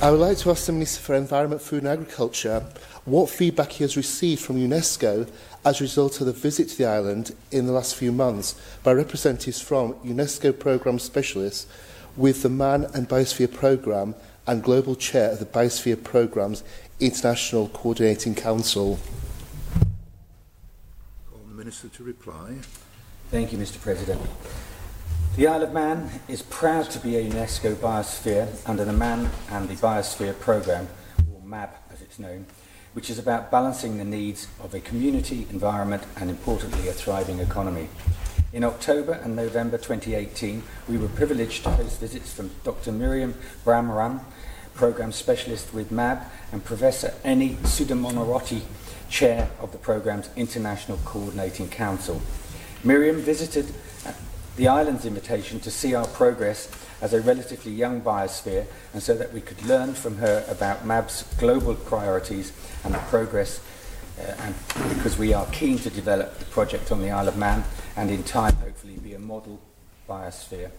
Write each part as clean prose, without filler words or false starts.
I would like to ask the Minister for Environment, Food and Agriculture what feedback he has received from UNESCO as a result of the visit to the island in the last few months by representatives from UNESCO Programme Specialists with the Man and Biosphere Programme and Global Chair of the Biosphere Programme's International Co-ordinating Council. Call the Minister to reply. Thank you, Mr. President. The Isle of Man is proud to be a UNESCO biosphere under the Man and the Biosphere Programme, or MAB as it's known, which is about balancing the needs of a community, environment and, importantly, a thriving economy. In October and November 2018, we were privileged to host visits from Dr. Miriam Bramram, Programme Specialist with MAB, and Professor Eni Sudamonorotti, Chair of the Programme's International Co-ordinating Council. Miriam visited the island's invitation to see our progress as a relatively young biosphere, and so that we could learn from her about MAB's global priorities and the progress, and because we are keen to develop the project on the Isle of Man and in time hopefully be a model biosphere.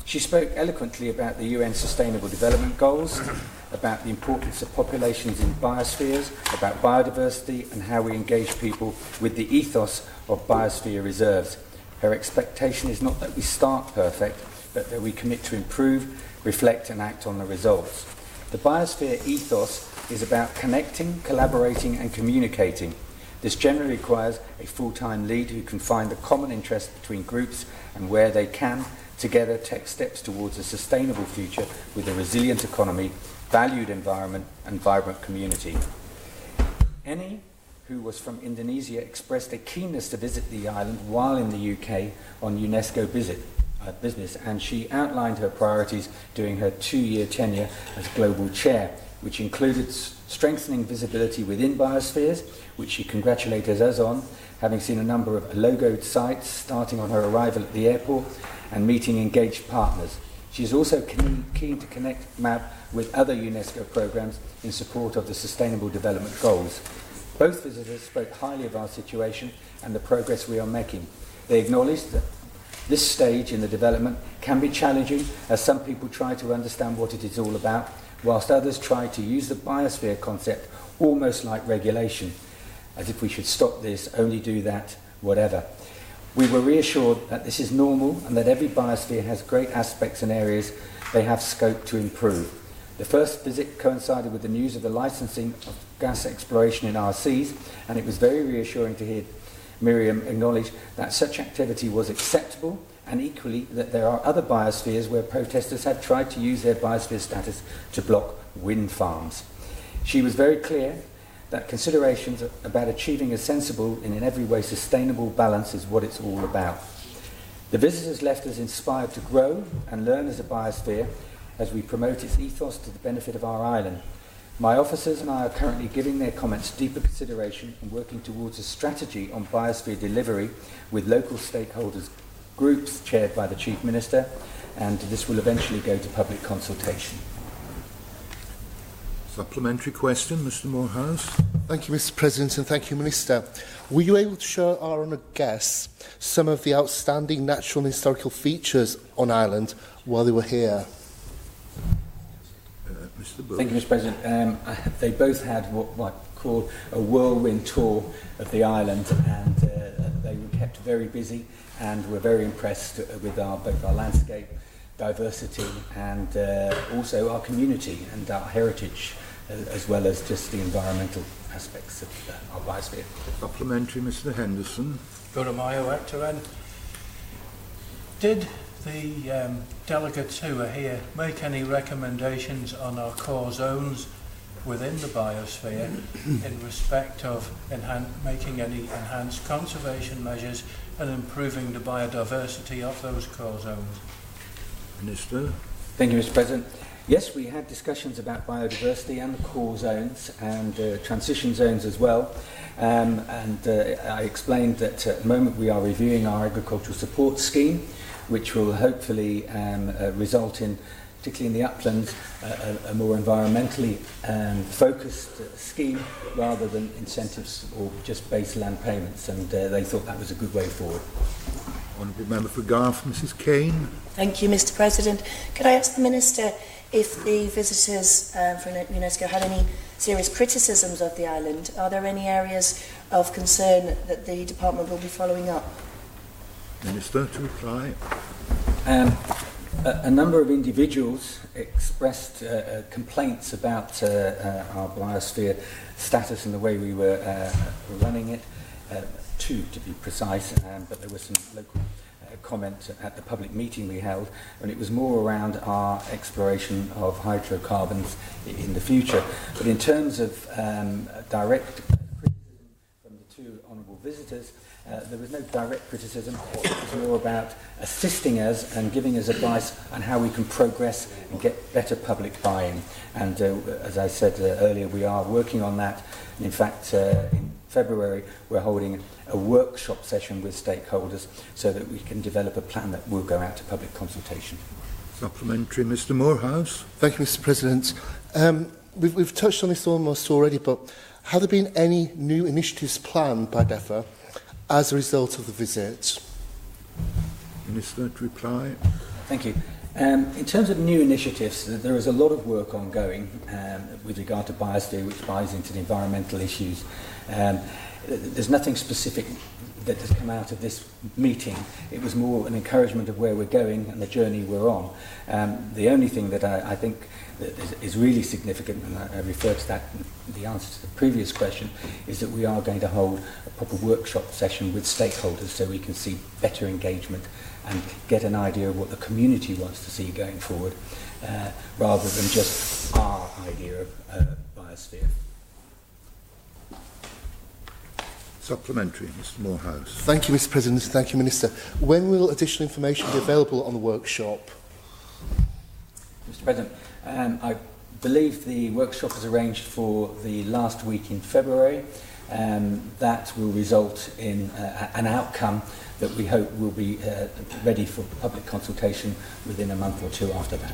She spoke eloquently about the UN Sustainable Development Goals, about the importance of populations in biospheres, about biodiversity and how we engage people with the ethos of biosphere reserves. Her expectation is not that we start perfect, but that we commit to improve, reflect and act on the results. The biosphere ethos is about connecting, collaborating and communicating. This generally requires a full-time lead who can find the common interest between groups and where they can, together take steps towards a sustainable future with a resilient economy, valued environment and vibrant community. Eni, who was from Indonesia, expressed a keenness to visit the island while in the UK on UNESCO business, and she outlined her priorities during her 2-year tenure as Global Chair, which included strengthening visibility within biospheres, which she congratulated us on, having seen a number of logoed sites starting on her arrival at the airport and meeting engaged partners. She is also keen to connect MAB with other UNESCO programmes in support of the Sustainable Development Goals. Both visitors spoke highly of our situation and the progress we are making. They acknowledged that this stage in the development can be challenging as some people try to understand what it is all about, whilst others try to use the biosphere concept almost like regulation, as if we should stop this, only do that, whatever. We were reassured that this is normal and that every biosphere has great aspects and areas they have scope to improve. The first visit coincided with the news of the licensing of gas exploration in our seas, and it was very reassuring to hear Miriam acknowledge that such activity was acceptable, and equally that there are other biospheres where protesters have tried to use their biosphere status to block wind farms. She was very clear that considerations about achieving a sensible and in every way sustainable balance is what it's all about. The visitors left us inspired to grow and learn as a biosphere as we promote its ethos to the benefit of our island. My officers and I are currently giving their comments deeper consideration and working towards a strategy on biosphere delivery with local stakeholders groups chaired by the Chief Minister, and this will eventually go to public consultation. Supplementary question, Mr. Moorhouse. Thank you, Mr. President, and thank you, Minister. Were you able to show our honoured guests some of the outstanding natural and historical features on Ireland while they were here? Mr. Bull. Thank you, Mr. President. They both had what I call a whirlwind tour of the island, and they were kept very busy and were very impressed with both our landscape, diversity, and also our community and our heritage, as well as just the environmental aspects of our biosphere. Supplementary, Mr. Henderson. Did the delegates who are here make any recommendations on our core zones within the biosphere in respect of making any enhanced conservation measures and improving the biodiversity of those core zones? Minister. Thank you, Mr. President. Yes, we had discussions about biodiversity and the core zones and transition zones as well. I explained that at the moment we are reviewing our agricultural support scheme, which will hopefully result in, particularly in the uplands, a more environmentally focused scheme rather than incentives or just base land payments, and they thought that was a good way forward. Honourable Member for Garth, Mrs. Kane. Thank you, Mr. President. Could I ask the Minister if the visitors from UNESCO had any serious criticisms of the island, are there any areas of concern that the department will be following up? Minister to reply. A number of individuals expressed complaints about our biosphere status and the way we were running it. Two, to be precise, but there was some local comment at the public meeting we held, and it was more around our exploration of hydrocarbons in the future. But in terms of direct criticism from the two honourable visitors, there was no direct criticism. It was more about assisting us and giving us advice on how we can progress and get better public buy-in. And as I said earlier, we are working on that. And in fact, in February, we're holding a workshop session with stakeholders so that we can develop a plan that will go out to public consultation. Supplementary, Mr. Moorhouse. Thank you, Mr. President. We've touched on this almost already, but have there been any new initiatives planned by DEFRA as a result of the visit? Minister to reply. Thank you. In terms of new initiatives, there is a lot of work ongoing with regard to biosphere, which buys into the environmental issues. There's nothing specific that has come out of this meeting. It was more an encouragement of where we're going and the journey we're on. The only thing that I think that is really significant, and I refer to that in the answer to the previous question, is that we are going to hold a proper workshop session with stakeholders so we can see better engagement and get an idea of what the community wants to see going forward, rather than just our idea of biosphere. Supplementary, Mr. Moorhouse. Thank you, Mr. President. Thank you, Minister. When will additional information be available on the workshop? Mr. President, I believe the workshop is arranged for the last week in February. That will result in an outcome that we hope will be ready for public consultation within a month or two after that.